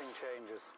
nothing changes.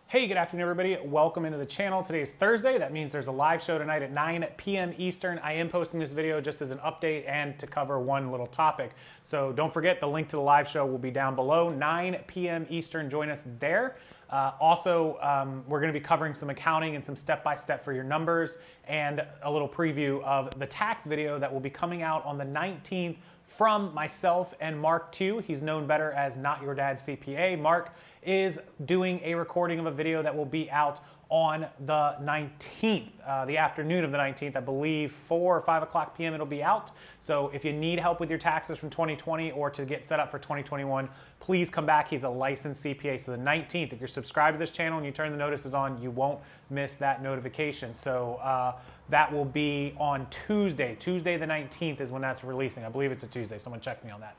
Hey, good afternoon, everybody. Welcome into the channel. Today is Thursday. That means there's a live show tonight at 9 p.m. Eastern. I am posting this video just as an update and to cover one little topic. So don't forget, the link to the live show will be down below, 9 p.m. Eastern. Join us there. We're going to be covering some accounting and some step-by-step for your numbers and a little preview of the tax video that will be coming out on the 19th from myself and Mark 2. He's known better as Not Your Dad's CPA. Mark is doing a recording of a video that will be out on the 19th, the afternoon of the 19th, I believe 4 or 5 o'clock p.m. it'll be out. So if you need help with your taxes from 2020 or to get set up for 2021, please come back. He's a licensed CPA. So the 19th, if you're subscribed to this channel and you turn the notices on, you won't miss that notification. So that will be on Tuesday. Tuesday the 19th is when that's releasing. I believe it's a Tuesday. Someone check me on that.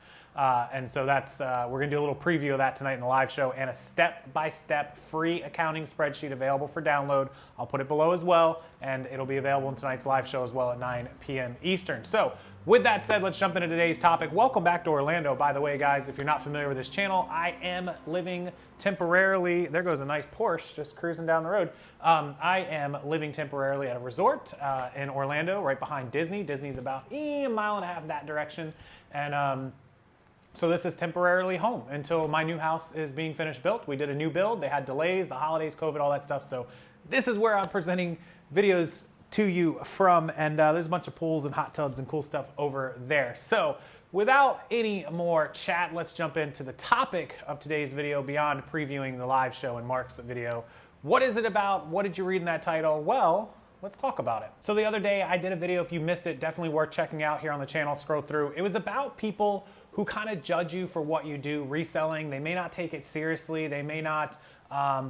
And so that's, we're gonna do a little preview of that tonight in the live show and a step-by-step free accounting spreadsheet available for download. I'll put it below as well, and it'll be available in tonight's live show as well at 9 p.m. Eastern. So with that said, let's jump into today's topic. Welcome back to Orlando, by the way, guys. If you're not familiar with this channel, I am living temporarily, there goes a nice Porsche just cruising down the road. I am living temporarily at a resort in Orlando, right behind Disney. Disney's about a mile and a half that direction. And so this is temporarily home until my new house is being finished built. We did a new build. They had delays, the holidays, COVID, all that stuff. So this is where I'm presenting videos to you from, and there's a bunch of pools and hot tubs and cool stuff over there. So without any more chat, let's jump into the topic of today's video beyond previewing the live show and Mark's video. What is it about? What did you read in that title? Well, let's talk about it. So the other day I did a video. If you missed it, definitely worth checking out here on the channel. Scroll through. It was about people who kind of judge you for what you do reselling. They may not take it seriously. They may not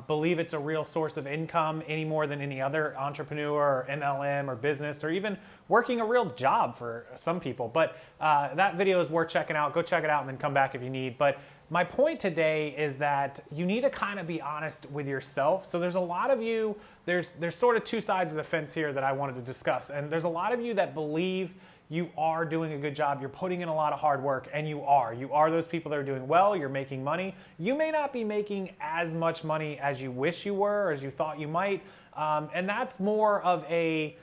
believe it's a real source of income any more than any other entrepreneur or MLM or business or even working a real job for some people. But that video is worth checking out. Go check it out and then come back if you need. But my point today is that you need to kind of be honest with yourself. So there's a lot of you, there's sort of two sides of the fence here that I wanted to discuss. And there's a lot of you that believe you are doing a good job, you're putting in a lot of hard work, and you are those people that are doing well, you're making money. You may not be making as much money as you wish you were, or as you thought you might, and that's more of a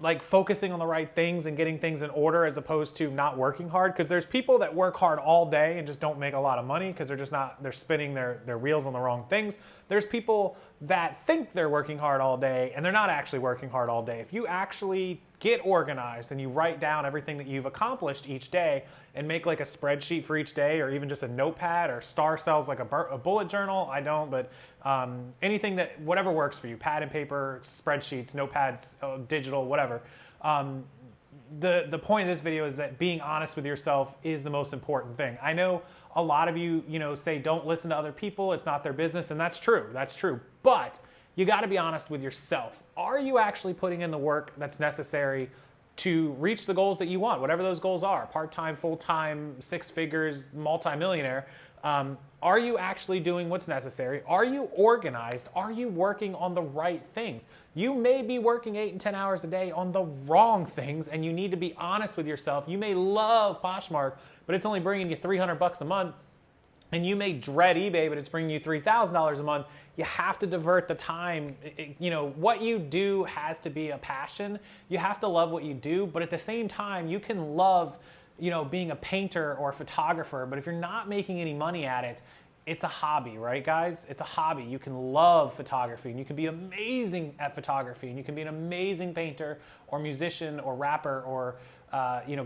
like focusing on the right things and getting things in order as opposed to not working hard. Because there's people that work hard all day and just don't make a lot of money because they're just not, they're spinning their wheels on the wrong things. There's people that think they're working hard all day and they're not actually working hard all day. If you actually get organized and you write down everything that you've accomplished each day and make like a spreadsheet for each day, or even just a notepad, or Star sells like a bullet journal. I don't, but anything that, whatever works for you, pad and paper, spreadsheets, notepads, digital, whatever. The point of this video is that being honest with yourself is the most important thing. I know a lot of you, say don't listen to other people, it's not their business, and that's true, but you gotta be honest with yourself. Are you actually putting in the work that's necessary to reach the goals that you want, whatever those goals are, part-time, full-time, 6 figures, multi-millionaire? Are you actually doing what's necessary? Are you organized? Are you working on the right things? You may be working 8 and 10 hours a day on the wrong things, and you need to be honest with yourself. You may love Poshmark, but it's only bringing you $300 a month. And you may dread eBay, but it's bringing you $3,000 a month. You have to divert the time. What you do has to be a passion. You have to love what you do, but at the same time, you can love, being a painter or a photographer, but if you're not making any money at it, it's a hobby, right, guys? It's a hobby. You can love photography, and you can be amazing at photography, and you can be an amazing painter or musician or rapper or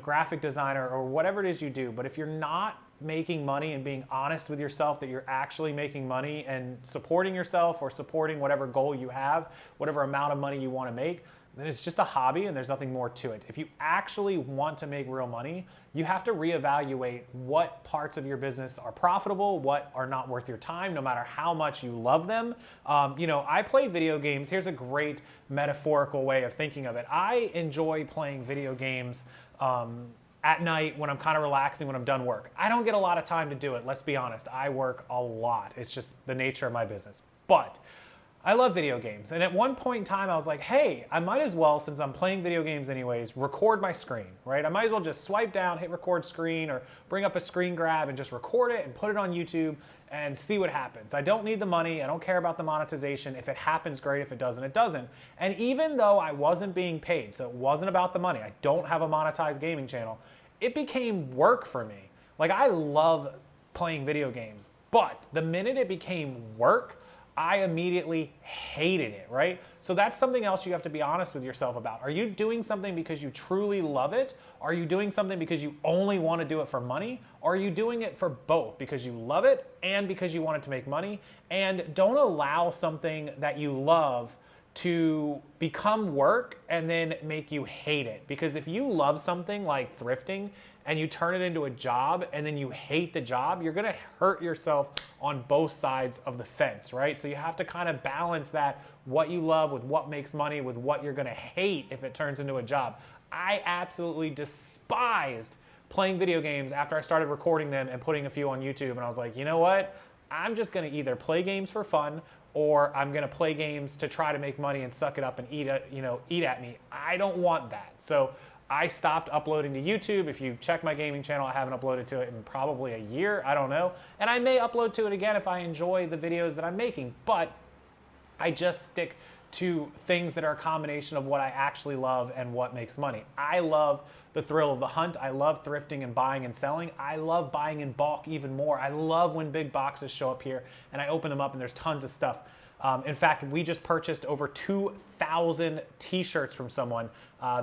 graphic designer or whatever it is you do. But if you're not making money and being honest with yourself that you're actually making money and supporting yourself or supporting whatever goal you have, whatever amount of money you want to make, then it's just a hobby and there's nothing more to it. If you actually want to make real money, you have to reevaluate what parts of your business are profitable, what are not worth your time, no matter how much you love them. I play video games. Here's a great metaphorical way of thinking of it. I enjoy playing video games at night when I'm kind of relaxing, when I'm done work. I don't get a lot of time to do it, let's be honest. I work a lot. It's just the nature of my business. But I love video games. And at one point in time, I was like, hey, I might as well, since I'm playing video games anyways, record my screen, right? I might as well just swipe down, hit record screen, or bring up a screen grab and just record it and put it on YouTube and see what happens. I don't need the money. I don't care about the monetization. If it happens, great. If it doesn't, it doesn't. And even though I wasn't being paid, so it wasn't about the money, I don't have a monetized gaming channel, it became work for me. Like, I love playing video games, but the minute it became work, I immediately hated it, right? So that's something else you have to be honest with yourself about. Are you doing something because you truly love it? Are you doing something because you only want to do it for money? Or are you doing it for both, because you love it and because you want it to make money? And don't allow something that you love to become work and then make you hate it. Because if you love something like thrifting and you turn it into a job and then you hate the job, you're gonna hurt yourself on both sides of the fence, right? So you have to kind of balance that, what you love with what makes money, with what you're gonna hate if it turns into a job. I absolutely despised playing video games after I started recording them and putting a few on YouTube, and I was like, you know what? I'm just gonna either play games for fun, or I'm gonna play games to try to make money and suck it up and eat at me. I don't want that. So I stopped uploading to YouTube. If you check my gaming channel, I haven't uploaded to it in probably a year, I don't know. And I may upload to it again if I enjoy the videos that I'm making, but I just stick to things that are a combination of what I actually love and what makes money. I love the thrill of the hunt. I love thrifting and buying and selling. I love buying in bulk even more. I love when big boxes show up here and I open them up and there's tons of stuff. In fact, we just purchased over 2,000 t-shirts from someone.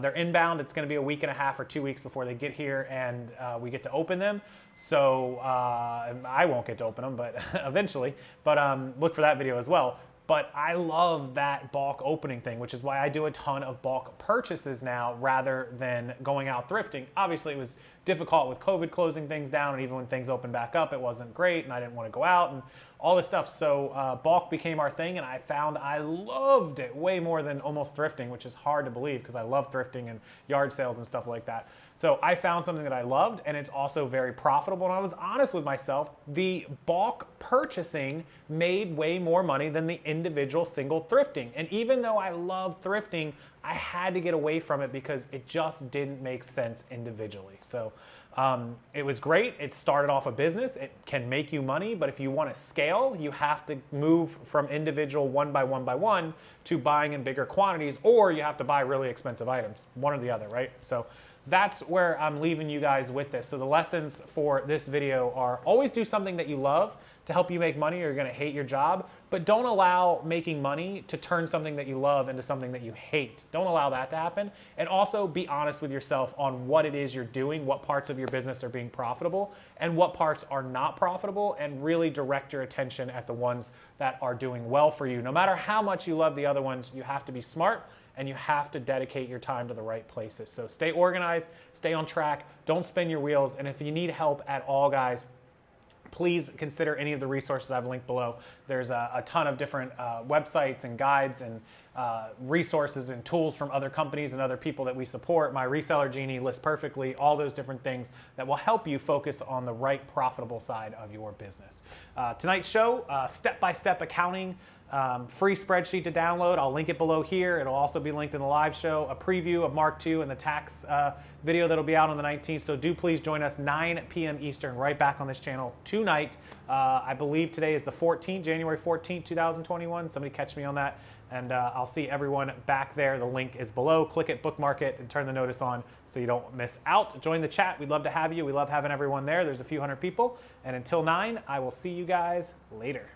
They're inbound. It's going to be a week and a half or 2 weeks before they get here, and we get to open them. So I won't get to open them, but eventually. But look for that video as well. But I love that bulk opening thing, which is why I do a ton of bulk purchases now rather than going out thrifting. Obviously, it was difficult with COVID closing things down, and even when things opened back up, it wasn't great, and I didn't want to go out and all this stuff. So bulk became our thing, and I found I loved it way more than almost thrifting, which is hard to believe because I love thrifting and yard sales and stuff like that. So I found something that I loved, and it's also very profitable. And I was honest with myself, the bulk purchasing made way more money than the individual single thrifting. And even though I love thrifting, I had to get away from it because it just didn't make sense individually. So it was great. It started off a business. It can make you money, but if you want to scale, you have to move from individual one by one to buying in bigger quantities, or you have to buy really expensive items, one or the other, right? So that's where I'm leaving you guys with this. So the lessons for this video are: always do something that you love to help you make money, or you're gonna hate your job, but don't allow making money to turn something that you love into something that you hate. Don't allow that to happen. And also be honest with yourself on what it is you're doing, what parts of your business are being profitable and what parts are not profitable, and really direct your attention at the ones that are doing well for you. No matter how much you love the other ones, you have to be smart and you have to dedicate your time to the right places. So stay organized, stay on track, don't spin your wheels, and if you need help at all, guys, please consider any of the resources I've linked below. There's a ton of different websites and guides and resources and tools from other companies and other people that we support. My Reseller Genie lists perfectly all those different things that will help you focus on the right profitable side of your business. Tonight's show, step-by-step accounting, free spreadsheet to download. I'll link it below here. It'll also be linked in the live show, a preview of Mark II and the tax video that'll be out on the 19th. So do please join us 9 p.m. Eastern right back on this channel tonight. I believe today is the 14th, January 14th, 2021. Somebody catch me on that. And I'll see everyone back there. The link is below. Click it, bookmark it, and turn the notice on so you don't miss out. Join the chat. We'd love to have you. We love having everyone there. There's a few hundred people. And until 9, I will see you guys later.